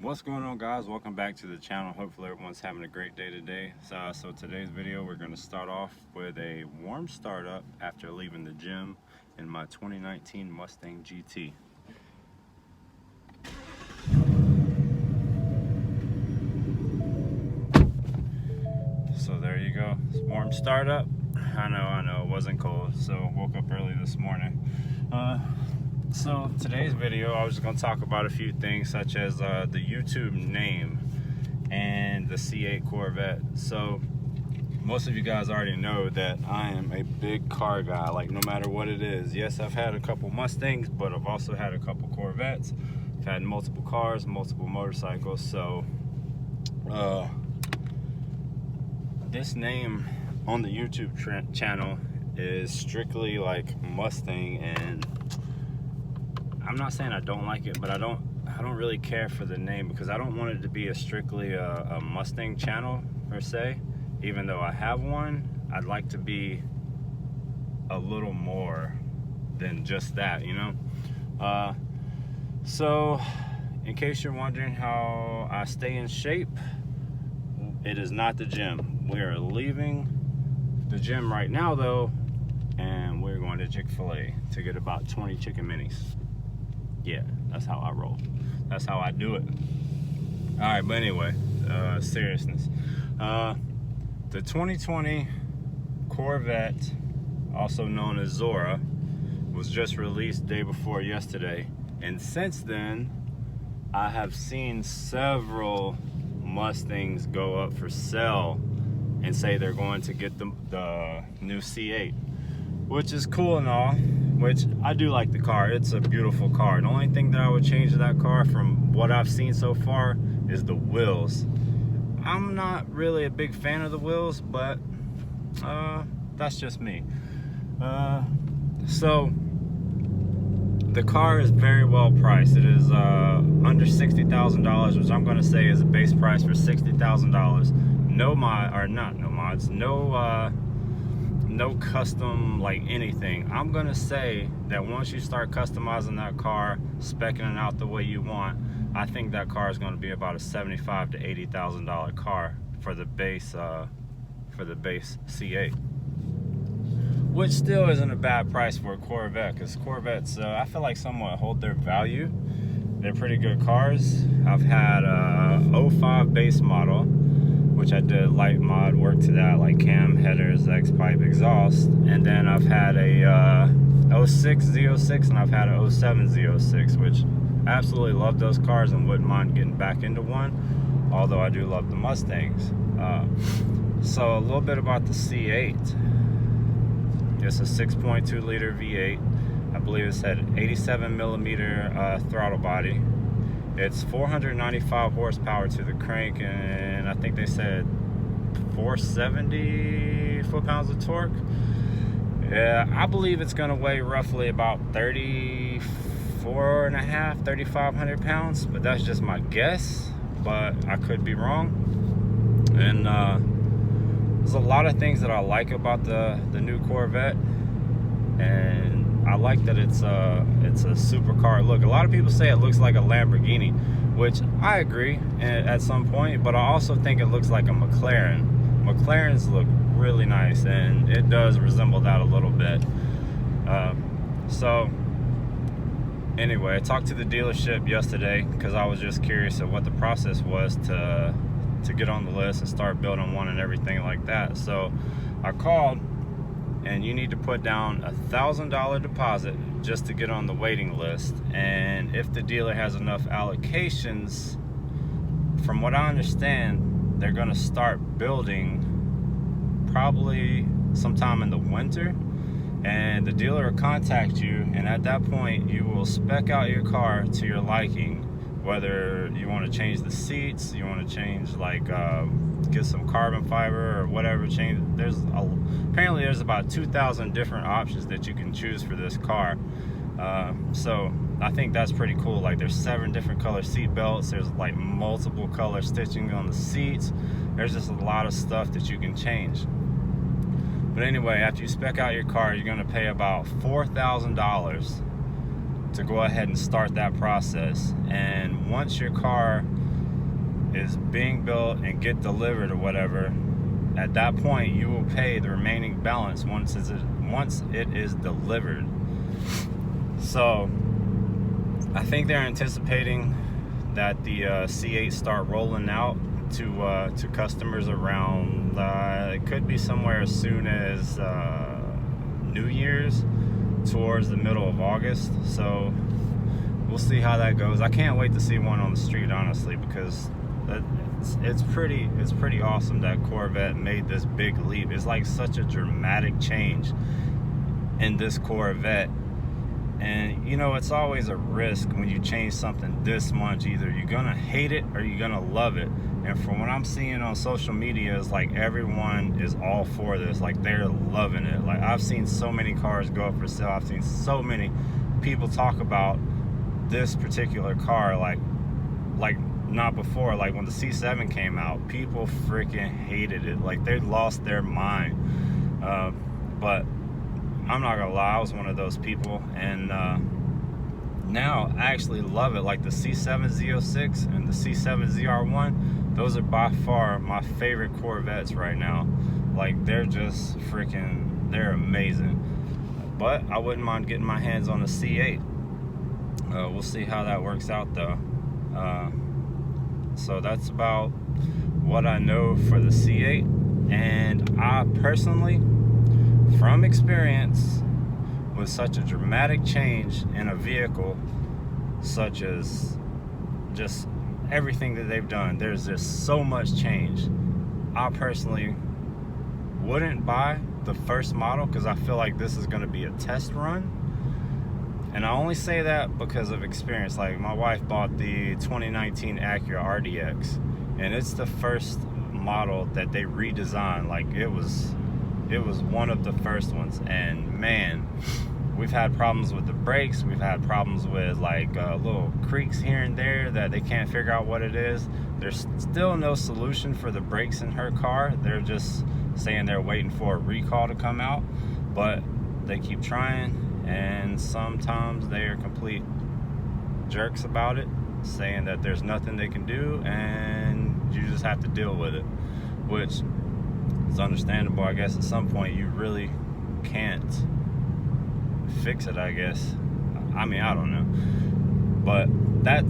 What's going on, guys? Welcome back to the channel. Hopefully everyone's having a great day today. So today's video, we're going to start off with a warm startup after leaving the gym in my 2019 Mustang GT. So there you go. It's warm startup. I know it wasn't cold, so woke up early this morning. So today's video, I was just going to talk about a few things such as the YouTube name and the C8 Corvette. So most of you guys already know that I am a big car guy, like no matter what it is. Yes, I've had a couple Mustangs, but I've also had a couple Corvettes. I've had multiple cars, multiple motorcycles. So this name on the YouTube channel is strictly like Mustang, and I'm not saying I don't like it, but I don't really care for the name because I don't want it to be a strictly a Mustang channel per se. Even though I have one, I'd like to be a little more than just that, you know? So in case you're wondering how I stay in shape, it is not the gym. We are leaving the gym right now though, and we're going to Chick-fil-A to get about 20 chicken minis. Yeah, that's how I roll. That's how I do it. All right, but anyway, seriousness. The 2020 Corvette, also known as Zora, was just released day before yesterday. And since then, I have seen several Mustangs go up for sale and say they're going to get the new C8, which is cool and all, which I do like the car. It's a beautiful car. The only thing that I would change to that car from what I've seen so far is the wheels. I'm not really a big fan of the wheels, but that's just me. So the car is very well priced. It is under $60,000, which I'm going to say is a base price for $60,000. No mods, no custom like anything. I'm gonna say that once you start customizing that car, speccing it out the way you want, I think that car is going to be about a $75,000 to $80,000 car for the base C8, which still isn't a bad price for a Corvette, because Corvettes I feel like somewhat hold their value. They're pretty good cars. I've had a 05 base model, which I did light mod work to that, like cam, headers, X-pipe, exhaust. And then I've had a 06 Z06 and I've had a 07 Z06, which I absolutely love those cars and wouldn't mind getting back into one, although I do love the Mustangs. So a little bit about the C8. It's a 6.2 liter V8. I believe it's had 87 millimeter throttle body. It's 495 horsepower to the crank, and I think they said 470 foot-pounds of torque. Yeah, I believe it's going to weigh roughly about 3,500 pounds, but that's just my guess, but I could be wrong. And there's a lot of things that I like about the new Corvette, and I like that it's a supercar look. A lot of people say it looks like a Lamborghini, which I agree at some point, but I also think it looks like a McLaren. McLarens look really nice, and it does resemble that a little bit. So anyway, I talked to the dealership yesterday because I was just curious of what the process was to get on the list and start building one and everything like that. So I called, and you need to put down $1,000 deposit just to get on the waiting list. And if the dealer has enough allocations, from what I understand, they're gonna start building probably sometime in the winter, and the dealer will contact you, and at that point you will spec out your car to your liking, whether you want to change the seats, you want to change like get some carbon fiber or whatever, change. Apparently there's about 2,000 different options that you can choose for this car. So I think that's pretty cool. Like there's 7 different color seat belts, there's like multiple color stitching on the seats, there's just a lot of stuff that you can change. But anyway, after you spec out your car, you're going to pay about $4,000 to go ahead and start that process. And once your car is being built and get delivered or whatever, at that point you will pay the remaining balance once it is delivered. So I think they're anticipating that the C8 start rolling out to customers around it could be somewhere as soon as New Year's, towards the middle of August. So we'll see how that goes. I can't wait to see one on the street, honestly, because it's pretty awesome that Corvette made this big leap. It's like such a dramatic change in this Corvette. And you know, it's always a risk when you change something this much. Either you're gonna hate it or you're gonna love it. And from what I'm seeing on social media, it's like everyone is all for this. Like, they're loving it. Like, I've seen so many cars go up for sale. I've seen so many people talk about this particular car like not before. Like, when the C7 came out, people freaking hated it. Like, they lost their mind. But I'm not gonna lie, I was one of those people, and now I actually love it. Like, the C7 Z06 and the C7 ZR1, those are by far my favorite Corvettes right now. Like, they're just freaking, they're amazing. But I wouldn't mind getting my hands on the C8. We'll see how that works out though. So that's about what I know for the C8. And I personally, from experience, with such a dramatic change in a vehicle, such as just everything that they've done, there's just so much change. I personally wouldn't buy the first model because I feel like this is going to be a test run. And I only say that because of experience. Like, my wife bought the 2019 Acura RDX, and it's the first model that they redesigned. Like, it was one of the first ones, and man, we've had problems with the brakes. We've had problems with like little creaks here and there that they can't figure out what it is. There's still no solution for the brakes in her car. They're just saying they're waiting for a recall to come out, but they keep trying, and sometimes they are complete jerks about it, saying that there's nothing they can do and you just have to deal with it, which it's understandable. I guess at some point you really can't fix it, I guess. I mean, I don't know, but that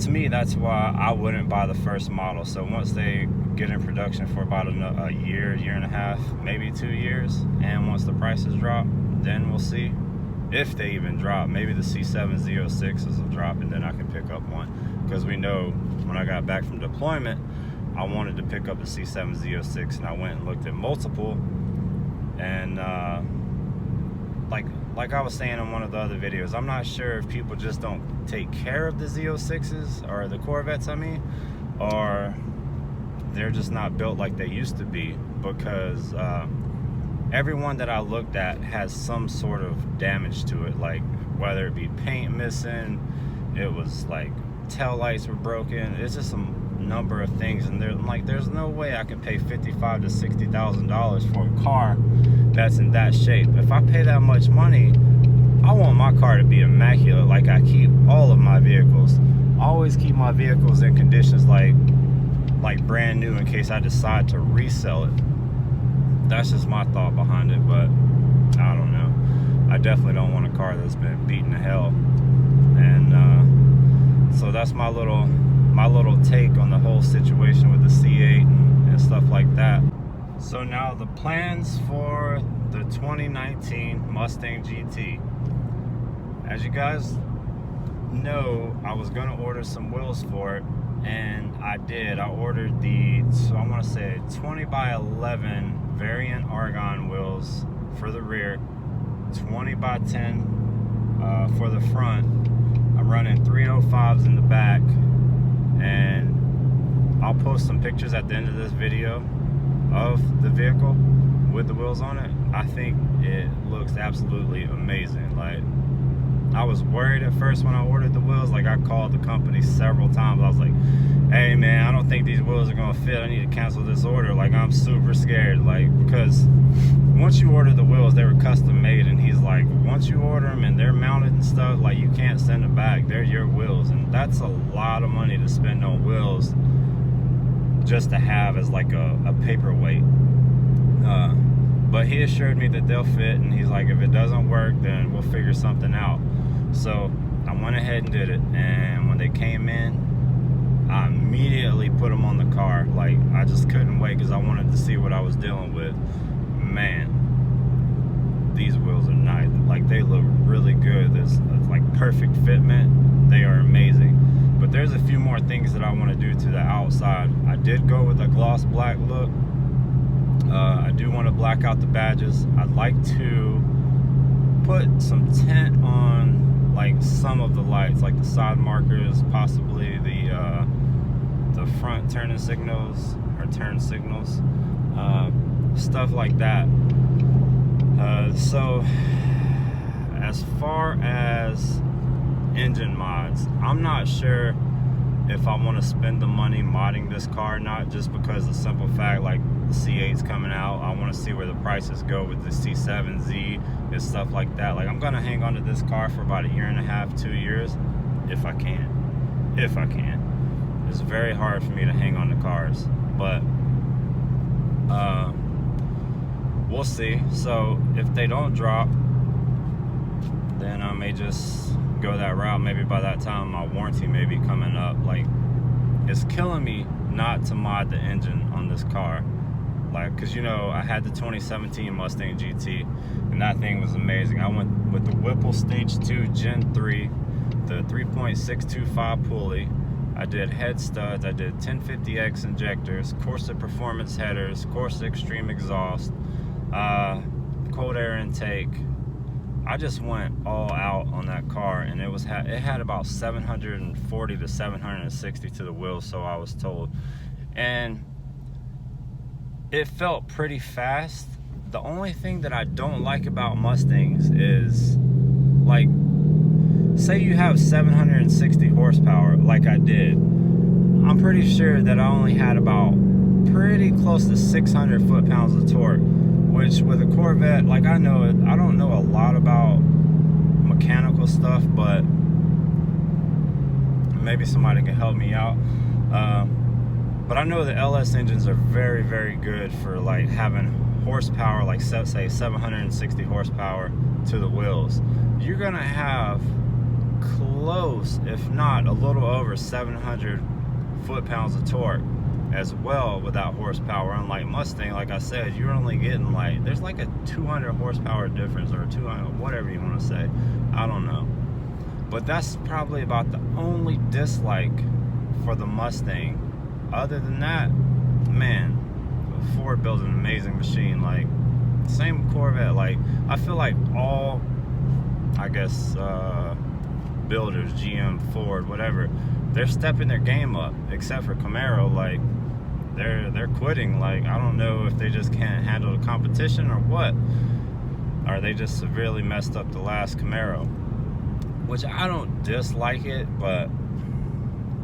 to me, that's why I wouldn't buy the first model. So once they get in production for about a year and a half, maybe 2 years, and once the prices drop, then we'll see if they even drop. Maybe the C7 Z06s will drop, and then I can pick up one, because we know when I got back from deployment, I wanted to pick up the C7 Z06, and I went and looked at multiple, and like I was saying in one of the other videos, I'm not sure if people just don't take care of the Z06s, or the Corvettes I mean, or they're just not built like they used to be, because everyone that I looked at has some sort of damage to it, like whether it be paint missing, it was like tail lights were broken. It's just some number of things, and there's no way I can pay $55,000 to $60,000 for a car that's in that shape. If I pay that much money, I want my car to be immaculate, like I keep all of my vehicles. I always keep my vehicles in conditions like brand new, in case I decide to resell it. That's just my thought behind it, but I don't know. I definitely don't want a car that's been beaten to hell. And so that's my little take on the whole situation with the C8 and stuff like that. So now the plans for the 2019 Mustang GT. As you guys know, I was going to order some wheels for it, and I did. I ordered the, so I want to say 20x11 variant argon wheels for the rear, 20x10 for the front. I'm running 305s in the back, and I'll post some pictures at the end of this video of the vehicle with the wheels on it. I think it looks absolutely amazing. Like, I was worried at first when I ordered the wheels. Like, I called the company several times. I was like, hey man, I don't think these wheels are gonna fit. I need to cancel this order. Like, I'm super scared. Like, because once you order the wheels, they were custom made, and he's like, once you order them and they're mounted and stuff, like, you can't send them back. They're your wheels, and that's a lot of money to spend on wheels just to have as like a paperweight. But he assured me that they'll fit, and he's like, if it doesn't work, then we'll figure something out. So I went ahead and did it, and when they came in, I immediately put them on the car. Like, I just couldn't wait because I wanted to see what I was dealing with. Man, these wheels are nice. Like, they look really good. It's like perfect fitment. They are amazing. But there's a few more things that I want to do to the outside. I did go with a gloss black look. I do want to black out the badges. I'd like to put some tint on like some of the lights, like the side markers, possibly the front turning signals or turn signals, stuff like that. So as far as engine mods, I'm not sure if I want to spend the money modding this car, not just because of the simple fact, like, the C8's coming out. I want to see where the prices go with the C7Z and stuff like that. Like, I'm gonna hang on to this car for about 1.5 to 2 years if I can. It's very hard for me to hang on to cars, but we'll see. So if they don't drop, then I may just go that route. Maybe by that time my warranty may be coming up. Like, it's killing me not to mod the engine on this car. Like, because, you know, I had the 2017 Mustang GT, and that thing was amazing. I went with the Whipple Stage 2 Gen 3, the 3.625 pulley. I did head studs, I did 1050X injectors, Corsa Performance headers, Corsa Extreme exhaust, cold air intake. I just went all out on that car, and it had about 740 to 760 to the wheels, so I was told. And it felt pretty fast. The only thing that I don't like about Mustangs is, like, say you have 760 horsepower like I did. I'm pretty sure that I only had about pretty close to 600 foot-pounds of torque, which with a Corvette, like, I don't know a lot about mechanical stuff, but maybe somebody can help me out. But I know the LS engines are very, very good for, like, having horsepower, like, say 760 horsepower to the wheels. You're gonna have close, if not a little over 700 foot-pounds of torque as well with that horsepower. Unlike Mustang, like I said, you're only getting, like, there's like a 200 horsepower difference, or 200, whatever you want to say. I don't know. But that's probably about the only dislike for the Mustang. Other than that, man, Ford builds an amazing machine. Like, same with Corvette. Like, I feel like all, I guess, builders, GM, Ford, whatever, they're stepping their game up, except for Camaro. Like, they're quitting. Like, I don't know if they just can't handle the competition or what, or they just severely messed up the last Camaro, which I don't dislike it, but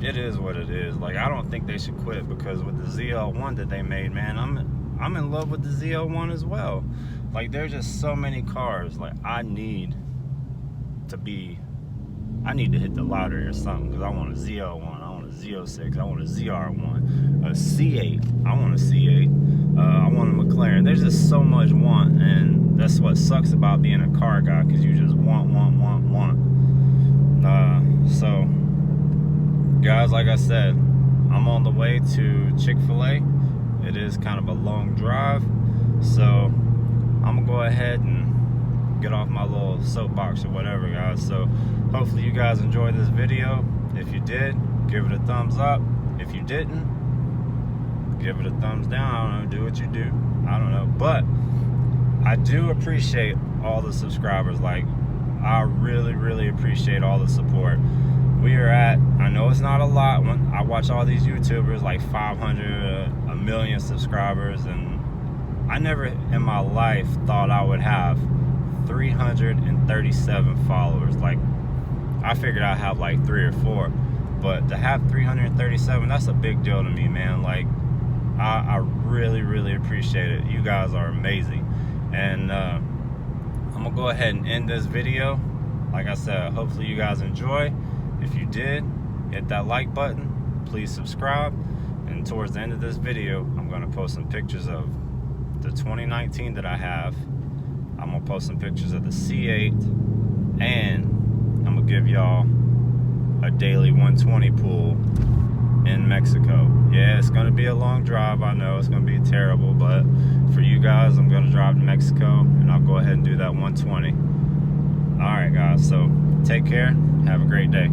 it is what it is. Like, I don't think they should quit, because with the ZL1 that they made, man, I'm in love with the ZL1 as well. Like, there's just so many cars. Like, I need to hit the lottery or something, because I want a ZL1, I want a Z06, I want a ZR1, a C8, I want a C8, I want a McLaren. There's just so much want, and that's what sucks about being a car guy, because you just want. So, guys, like I said, I'm on the way to Chick-fil-A. It is kind of a long drive, so I'm gonna go ahead and get off my little soapbox or whatever, guys. So hopefully you guys enjoyed this video. If you did, give it a thumbs up. If you didn't, give it a thumbs down. I don't know, do what you do. I don't know, but I do appreciate all the subscribers. Like, I really, really appreciate all the support. We are at, I know it's not a lot, when I watch all these YouTubers, like 500, a million subscribers, and I never in my life thought I would have 337 followers. Like, I figured I'd have like 3 or 4, but to have 337, that's a big deal to me, man. Like, I really, really appreciate it. You guys are amazing. And I'm gonna go ahead and end this video. Like I said, hopefully you guys enjoy. If you did, hit that like button, please subscribe, And towards the end of this video, I'm gonna post some pictures of the 2019 that I have. I'm gonna post some pictures of the C8, and I'm gonna give y'all a daily 120 pull in Mexico. Yeah, it's gonna be a long drive. I know it's gonna be terrible, but for you guys, I'm gonna drive to Mexico, and I'll go ahead and do that 120. All right, guys. So take care. Have a great day.